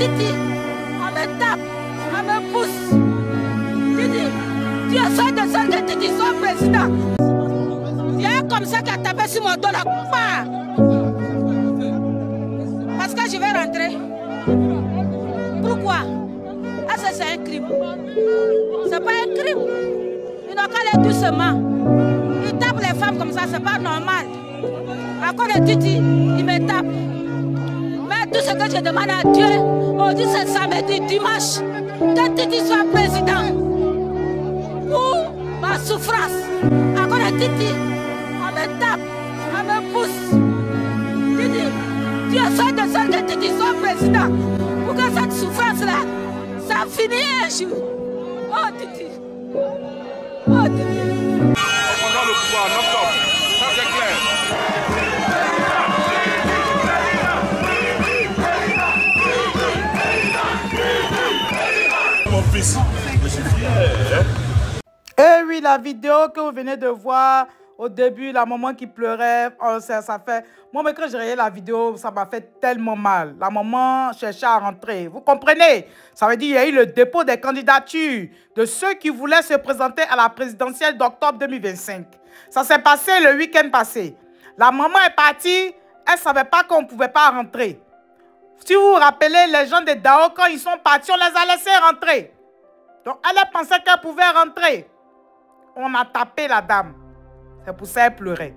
Titi, on me tape, on me pousse. Titi, tu es seul de seul que Titi soit président. Il y a un comme ça qui a tapé sur mon dos là. Parce que je vais rentrer. Pourquoi? Ah, ça c'est un crime. C'est pas un crime. Ils n'ont qu'à aller doucement. Ils tapent les femmes comme ça, c'est pas normal. À cause de Titi, ils me tapent. Mais tout ce que je demande à Dieu, aujourd'hui c'est samedi, dimanche, que Titi soit président. Pour ma souffrance. À cause de Titi, on me tape, on me pousse. Titi, tu es seul de seul que Titi soit président. Pour que cette souffrance-là, ça finisse un jour. Oh Titi. Oh Titi. On prendra le pouvoir en octobre. Ça c'est clair. Mon fils, je suis fier. Eh oui, la vidéo que vous venez de voir au début, la maman qui pleurait, oh, ça fait... Moi, mais quand j'ai regardé la vidéo, ça m'a fait tellement mal. La maman cherchait à rentrer. Vous comprenez? Ça veut dire qu'il y a eu le dépôt des candidatures de ceux qui voulaient se présenter à la présidentielle d'octobre 2025. Ça s'est passé le week-end passé. La maman est partie, elle ne savait pas qu'on ne pouvait pas rentrer. Si vous vous rappelez, les gens de Dao, quand ils sont partis, on les a laissés rentrer. Donc, elle pensait qu'elle pouvait rentrer. On a tapé la dame. C'est pour ça qu'elle pleurait.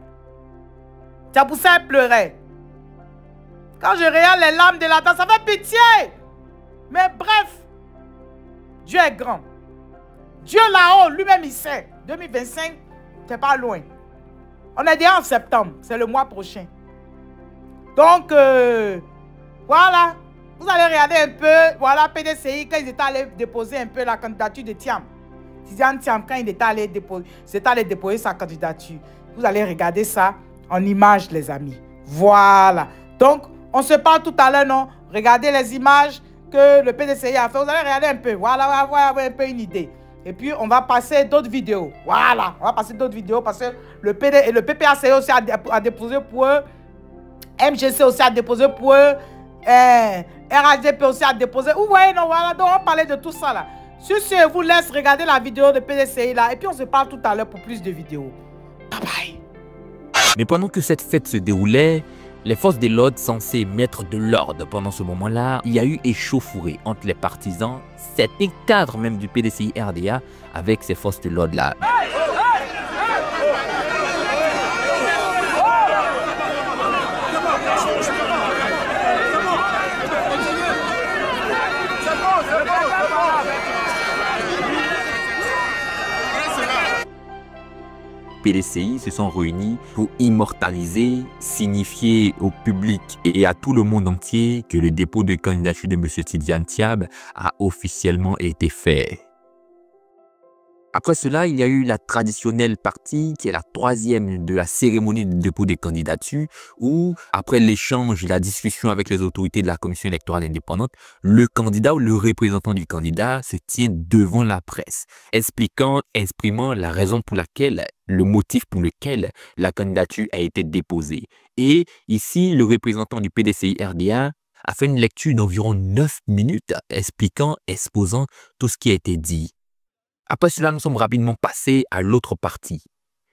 C'est pour ça qu'elle pleurait. Quand je regarde les larmes de la dame, ça fait pitié. Mais bref, Dieu est grand. Dieu là-haut, lui-même, il sait. 2025, c'est pas loin. On est déjà en septembre. C'est le mois prochain. Donc, voilà. Vous allez regarder un peu. Voilà, PDCI, quand ils étaient allés déposer un peu la candidature de Thiam. Tidiane Thiam, quand il était allé déposer sa candidature. Vous allez regarder ça en images, les amis. Voilà. Donc, on se parle tout à l'heure, non? Regardez les images que le PDCI a fait. Vous allez regarder un peu. Voilà, on va avoir un peu une idée. Et puis, on va passer d'autres vidéos. Voilà. On va passer d'autres vidéos parce que le PPACI aussi a déposé pour eux. MGC aussi a déposé pour eux. RHDP aussi a déposé. Vous voyez, non? Voilà. Donc, on va parler de tout ça, là. Sur ce, je vous laisse regarder la vidéo de PDCI là et puis on se parle tout à l'heure pour plus de vidéos. Bye bye. Mais pendant que cette fête se déroulait, les forces de l'ordre censées mettre de l'ordre pendant ce moment-là, il y a eu échauffourée entre les partisans, certains cadres même du PDCI RDA avec ces forces de l'ordre là. PDCI se sont réunis pour immortaliser, signifier au public et à tout le monde entier que le dépôt de candidature de M. Tidiane Thiam a officiellement été fait. Après cela, il y a eu la traditionnelle partie qui est la troisième de la cérémonie de dépôt des candidatures où, après l'échange et la discussion avec les autorités de la commission électorale indépendante, le candidat ou le représentant du candidat se tient devant la presse, exprimant la raison pour laquelle, le motif pour lequel la candidature a été déposée. Et ici, le représentant du PDCI RDA a fait une lecture d'environ 9 minutes exposant tout ce qui a été dit. Après cela, nous sommes rapidement passés à l'autre partie.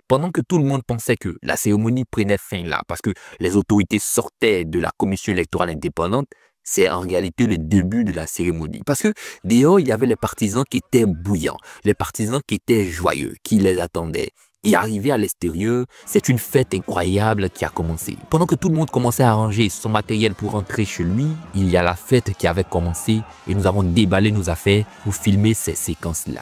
Pendant que tout le monde pensait que la cérémonie prenait fin là, parce que les autorités sortaient de la commission électorale indépendante, c'est en réalité le début de la cérémonie. Parce que dehors, il y avait les partisans qui étaient bouillants, les partisans qui étaient joyeux, qui les attendaient. Et arrivé à l'extérieur, c'est une fête incroyable qui a commencé. Pendant que tout le monde commençait à ranger son matériel pour rentrer chez lui, il y a la fête qui avait commencé et nous avons déballé nos affaires pour filmer ces séquences-là.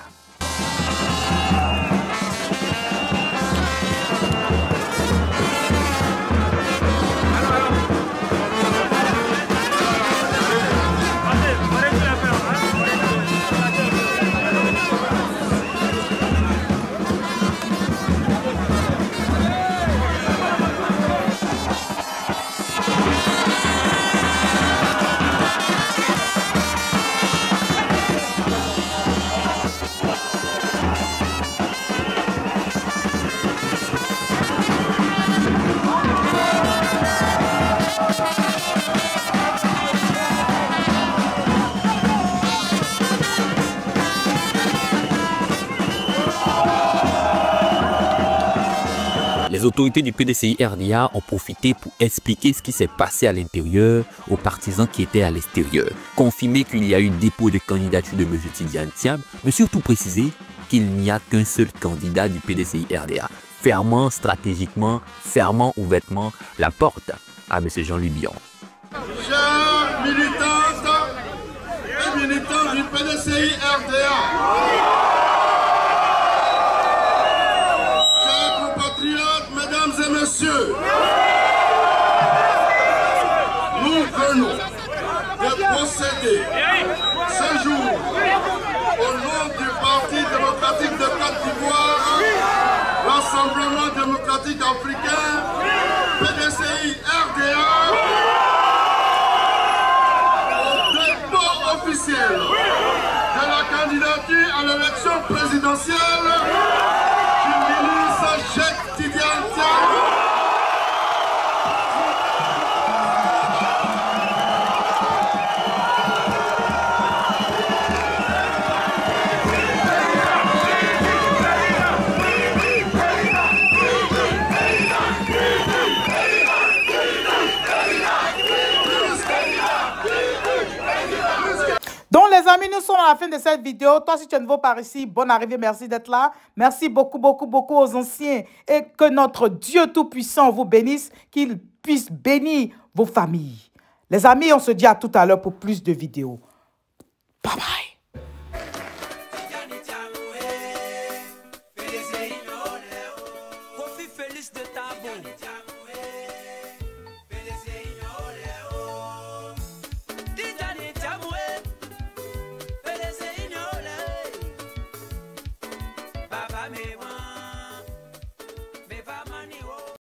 Les autorités du PDCI RDA ont profité pour expliquer ce qui s'est passé à l'intérieur aux partisans qui étaient à l'extérieur, confirmer qu'il y a eu dépôt de candidature de M. Tidiane Thiam, mais surtout préciser qu'il n'y a qu'un seul candidat du PDCI RDA, fermant stratégiquement, fermant ouvertement la porte à M. Jean-Louis Billon. Chers militantes et militants du PDCI RDA, chers compatriotes, mesdames et messieurs, nous venons de procéder ce jour au nom du Parti démocratique de Côte d'Ivoire, Rassemblement démocratique africain, PDCI RDA, au dépôt officiel de la candidature à l'élection présidentielle du ministre Cheikh Tidiane Thiam. Donc les amis, nous sommes à la fin de cette vidéo. Toi, si tu es nouveau par ici, bonne arrivée, merci d'être là. Merci beaucoup, beaucoup, beaucoup aux anciens. Et que notre Dieu Tout-Puissant vous bénisse, qu'il puisse bénir vos familles. Les amis, on se dit à tout à l'heure pour plus de vidéos. Bye bye. Me